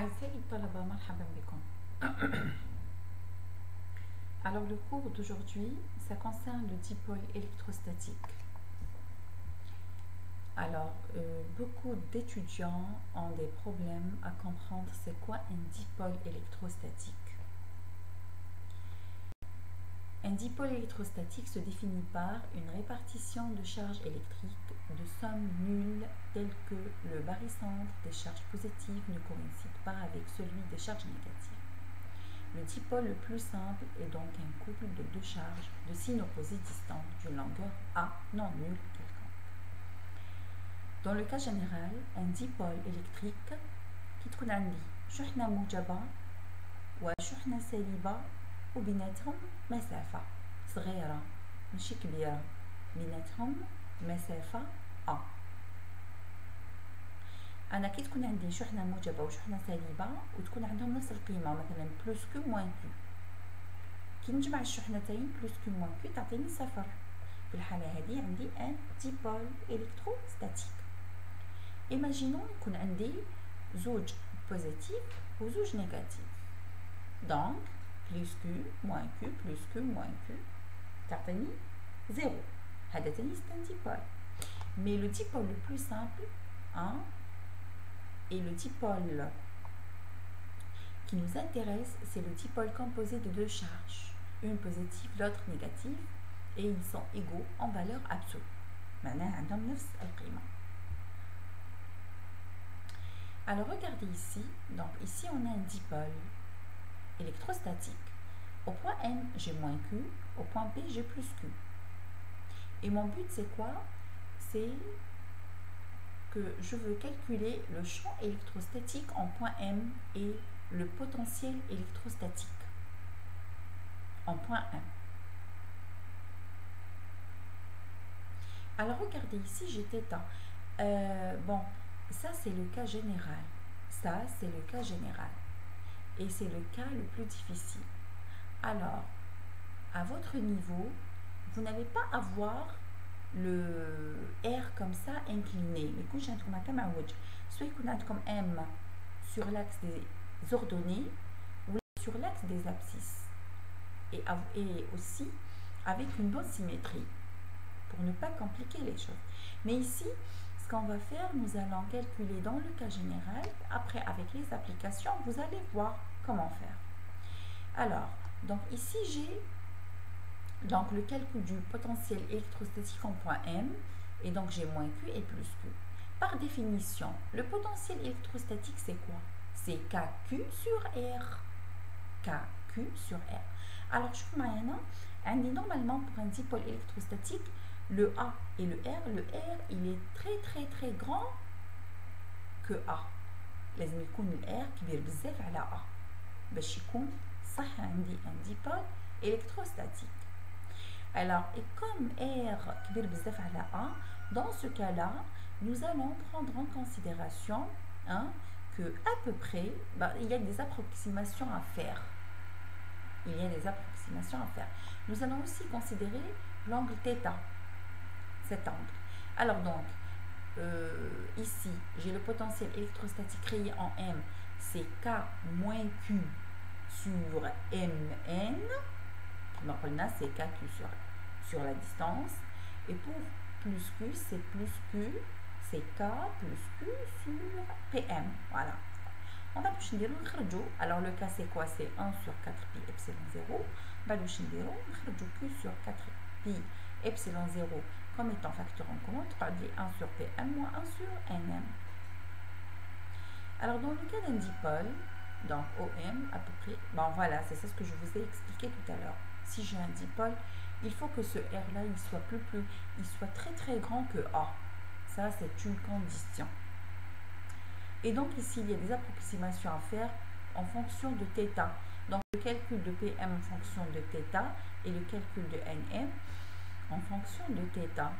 أعزائي الطلبة مرحبا بكم. Alors le cours d'aujourd'hui, ça concerne le dipôle électrostatique. Alors beaucoup d'étudiants ont des problèmes à comprendre c'est quoi un dipôle électrostatique. Un dipôle électrostatique se définit par une répartition de charges électriques de somme nulle telle que le barycentre des charges positives ne coïncide pas avec celui des charges négatives. Le dipôle le plus simple est donc un couple de deux charges de signes opposés distantes d'une longueur A non nulle quelconque. Dans le cas général, un dipôle électrique qui تكون عندي شحنة موجبة وشحنة سالبة وبيناتهم مسافة صغيرة ماشي كبيرة، بيناتهم مسافة A. أنا كي تكون عندي شحنة موجبة وشحنة سالبة وتكون عندهم نفس القيمة، مثلا بلوس كو موان كو، كي نجمع الشحنتين بلوس كو موان كو تعطيني صفر. في الحالة هذه عندي ان ديبول إلكتروستاتيك. إيماجينون يكون عندي زوج بوزيتيف وزوج نيجاتيف، دونك بلوس كو موان كو بلوس كو موان كو تعطيني زيرو. هذا تاني c'est un dipôle. Mais le dipôle le plus simple et le dipôle qui nous intéresse, c'est le dipôle composé de deux charges, une positive, l'autre négative, et ils sont égaux en valeur absolue. معناها عندهم نفس القيمة. Alors regardez ici, donc ici on a un dipôle électrostatique. Au point N, j'ai moins Q, au point P, j'ai plus Q. Et mon but c'est quoi? C'est que je veux calculer le champ électrostatique en point M et le potentiel électrostatique en point M. Alors regardez ici, j'ai θ. Bon, ça c'est le cas général. Ça c'est le cas général. Et c'est le cas le plus difficile. Alors, à votre niveau, vous n'allez pas avoir le R comme ça incliné. Mais quand j'ai soit il y a comme M sur l'axe des ordonnées ou sur l'axe des abscisses. Et aussi avec une bonne symétrie pour ne pas compliquer les choses. Mais ici, ce qu'on va faire, nous allons calculer dans le cas général. Après, avec les applications, vous allez voir comment faire. Alors, donc ici, j'ai donc le calcul du potentiel électrostatique en point M, et donc j'ai moins Q et plus Q. Par définition, le potentiel électrostatique c'est quoi? C'est KQ sur R. KQ sur R. Alors je vous dis normalement pour un dipôle électrostatique, le A et le R il est très grand que A. لازم يكون ال R كبير بزاف على A باش يكون صح عندي un dipôle électrostatique. Alors, et comme R كبير بزاف على A, dans ce cas-là, nous allons prendre en considération que à peu près, il y a des approximations à faire. Il y a des approximations à faire. Nous allons aussi considérer l'angle θ, cet angle. Alors donc, ici, j'ai le potentiel électrostatique créé en M, c'est K moins Q sur Mn. Donc là, c'est KQ sur la distance. Et pour plus Q, c'est plus Q, c'est K plus Q sur PM. Voilà. On va plus dire alors le cas c'est quoi? C'est 1 sur 4 pi epsilon 0. On va plus dire Q sur 4 pi epsilon 0 comme étant facteur en commun. Tu parles 1 sur PM moins 1 sur NM. Alors dans le cas d'un dipôle, donc OM à peu près, bon voilà, c'est ça ce que je vous ai expliqué tout à l'heure. Si j'ai un dipôle, il faut que ce R là il soit très grand que A. Ça c'est une condition. Et donc ici il y a des approximations à faire en fonction de θ. Donc le calcul de PM en fonction de θ et le calcul de NM en fonction de θ.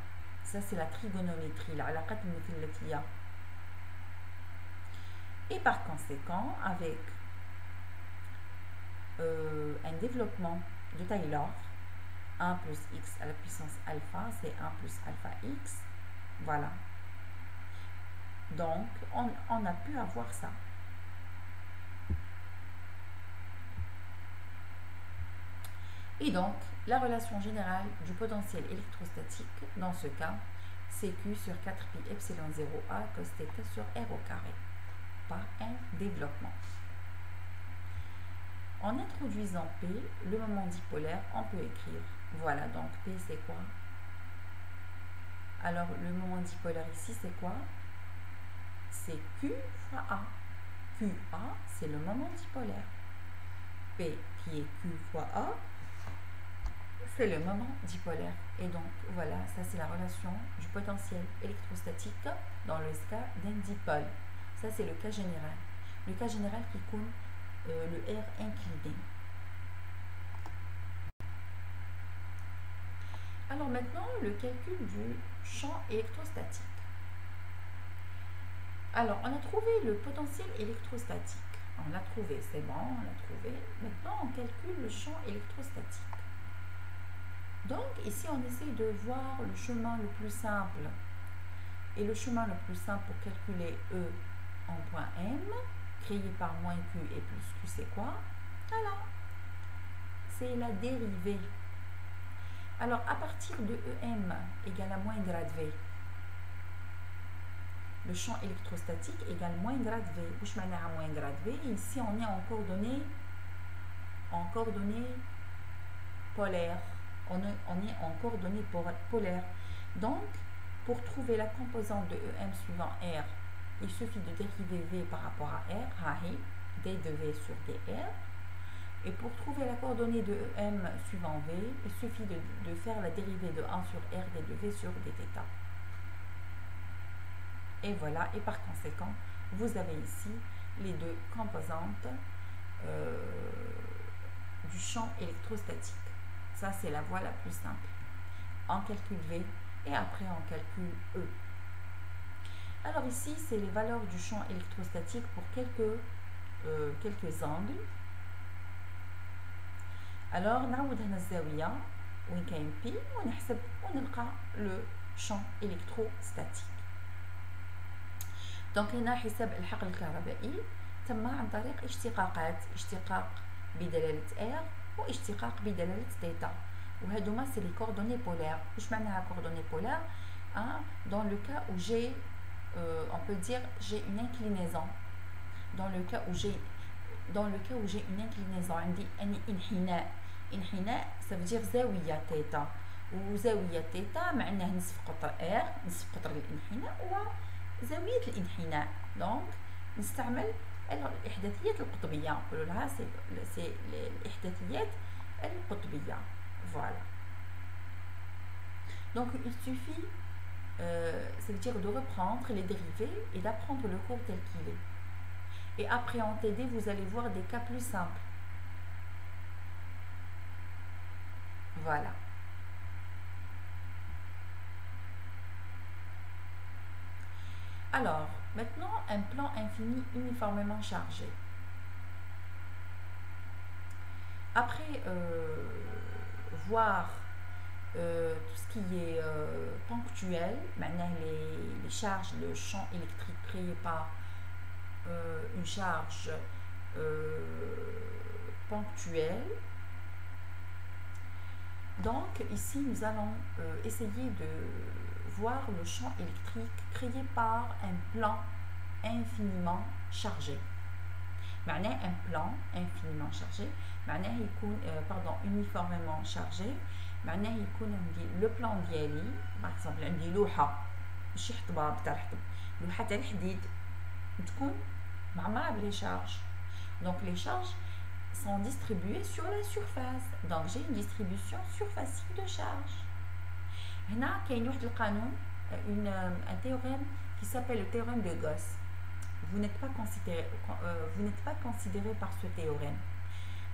Ça c'est la trigonométrie, la alaqat al-muthallathiya. Et par conséquent, avec un développement de Taylor, 1 plus x à la puissance alpha, c'est 1 plus alpha x. Voilà. Donc, on a pu avoir ça. Et donc, la relation générale du potentiel électrostatique, dans ce cas, c'est Q sur 4pi epsilon 0a cos θ sur R au carré, par un développement. En introduisant P, le moment dipolaire, on peut écrire, voilà, donc P c'est quoi? Alors, le moment dipolaire ici, c'est quoi? C'est Q fois A. QA, c'est le moment dipolaire. P qui est Q fois A, c'est le moment dipolaire. Et donc, voilà, ça c'est la relation du potentiel électrostatique dans le cas d'un dipôle. Ça c'est le cas général. Le cas général qui compte le R incliné. Alors maintenant, le calcul du champ électrostatique. Alors, on a trouvé le potentiel électrostatique. On l'a trouvé, c'est bon, on l'a trouvé. Maintenant, on calcule le champ électrostatique. Donc, ici, on essaie de voir le chemin le plus simple. Et le chemin le plus simple pour calculer E en point M, créé par moins Q et plus Q, c'est quoi? Voilà. C'est la dérivée. Alors, à partir de EM égale à moins grade V, le champ électrostatique égale moins grade V. Où je mène à moins grade V. Et ici, on est en coordonnées polaires. On est en coordonnées polaires. Donc, pour trouver la composante de EM suivant R, il suffit de dériver V par rapport à R, D de V sur dr. Et pour trouver la coordonnée de EM suivant V, il suffit de faire la dérivée de 1 sur R d de V sur dθ. Et voilà, et par conséquent, vous avez ici les deux composantes du champ électrostatique. Ça, c'est la voie la plus simple. On calcule V et après on calcule E. Alors ici, c'est les valeurs du champ électrostatique pour quelques angles. Alors, نعود هنا الزاوية وين كاين بي ونحسب ونلقى le champ électrostatique. دونك هنا حساب الحقل الكهربائي تم عن طريق اشتقاق بدلالة R واشتقاق بدلالة θ. وهذوما سي لي كوردوني بولار. واش معناها كوردوني بولار؟ dans le cas où j'ai on peut dire j'ai une inclinaison. Dans le cas où j'ai une inclinaison عندي اني انحناء ça veut dire زاوية θ. وزاوية θ معناه نصف قطر R، نصف قطر الانحناء وزاوية الانحناء. دونك نستعمل الإحداثيات القطبية، نقولوا لها سي الإحداثيات القطبية. Voilà. Donc il suffit ça veut dire de reprendre les dérivés et d'apprendre le cours tel qu'il est. Et après en TD, vous allez voir des cas plus simples. Voilà. Alors, maintenant, un plan infini uniformément chargé. Après voir tout ce qui est ponctuel, maintenant les charges, le champ électrique créé par une charge ponctuelle. Donc ici nous allons essayer de voir le champ électrique créé par un plan infiniment chargé. معناه un plan infiniment chargé معناه يكون uniformément chargé معناه يكون عندي لو بلان ديالي باغ اكزومبل عندي لوحه ماشي حطبه تاع الحطب لوحه تاع الحديد تكون معمره بلي شارج. Donc les charges sont distribuées sur la surface. Donc j'ai une distribution surfacique de charge. هنا كاين واحد القانون un théorème qui s'appelle le théorème de Gauss. Vous n'êtes pas considéré par ce théorème.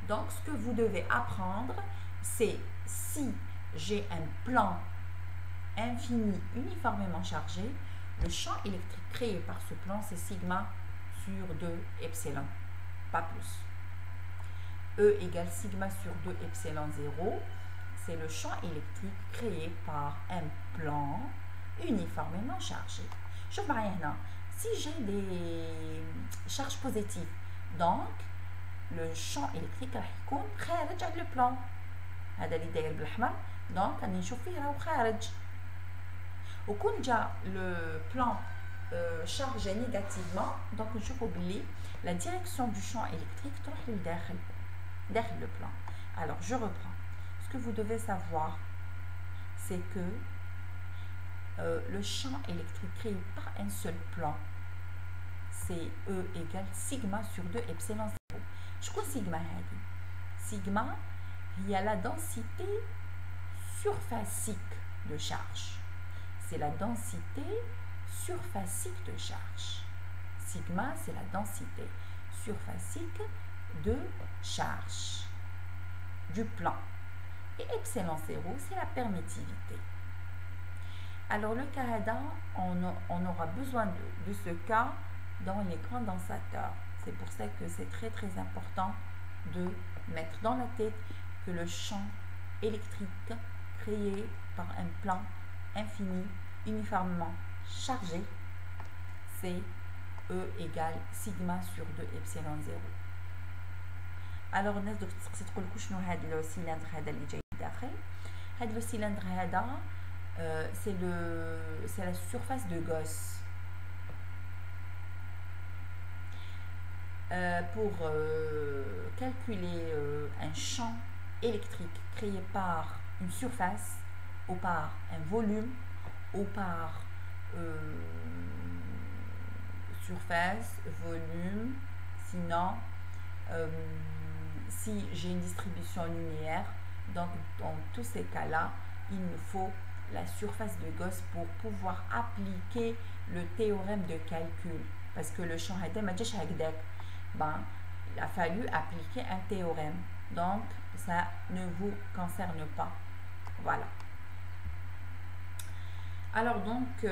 Donc ce que vous devez apprendre, c'est si j'ai un plan infini uniformément chargé, le champ électrique créé par ce plan, c'est sigma sur 2 epsilon, pas plus. E égale sigma sur 2 epsilon 0, c'est le champ électrique créé par un plan uniformément chargé. Je vais maintenant, si j'ai des charges positives, donc le champ électrique راح يكون خارج على le plan. هذا اللي داير بالاحمر دونك راني نشوف فيه راهو خارج. وكون جا لو بلان chargé négativement donc نشوفوا بلي la direction du champ électrique تروح للداخل داخل le plan. Alors je reprends. Ce que vous devez savoir c'est que le champ électrique créé par un seul plan c'est E égale sigma sur 2 epsilon 0. شكون sigma هذه؟ sigma هي la densité surfacique de charge. C'est la densité surfacique de charge. Sigma, c'est la densité surfacique de charge du plan. Et epsilon 0, c'est la permittivité. Alors, le cas Hada, on aura besoin de ce cas dans les condensateurs. C'est pour ça que c'est très très important de mettre dans la tête que le champ électrique créé par un plan infini uniformément chargé, c'est E égale sigma sur 2 epsilon 0. Alors الناس دوك تسقسي تقول لكم شنو هذا لو سيلندر هذا اللي جاي داخل. هذا لو سيلندر هذا c'est la surface de Gauss. Pour calculer un champ électrique créé par une surface ou par un volume ou par surface, volume, sinon si j'ai une distribution linéaire, donc dans tous ces cas-là, il me faut la surface de Gauss pour pouvoir appliquer le théorème de calcul. Parce que le champ il a fallu appliquer un théorème. Donc, ça ne vous concerne pas. Voilà. Alors donc,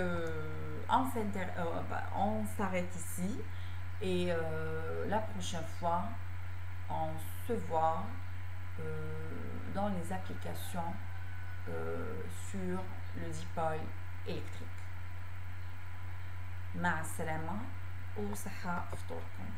on s'arrête ici et la prochaine fois, on se voit dans les applications sur le dipôle électrique. مع السلامة وصحة فطوركم.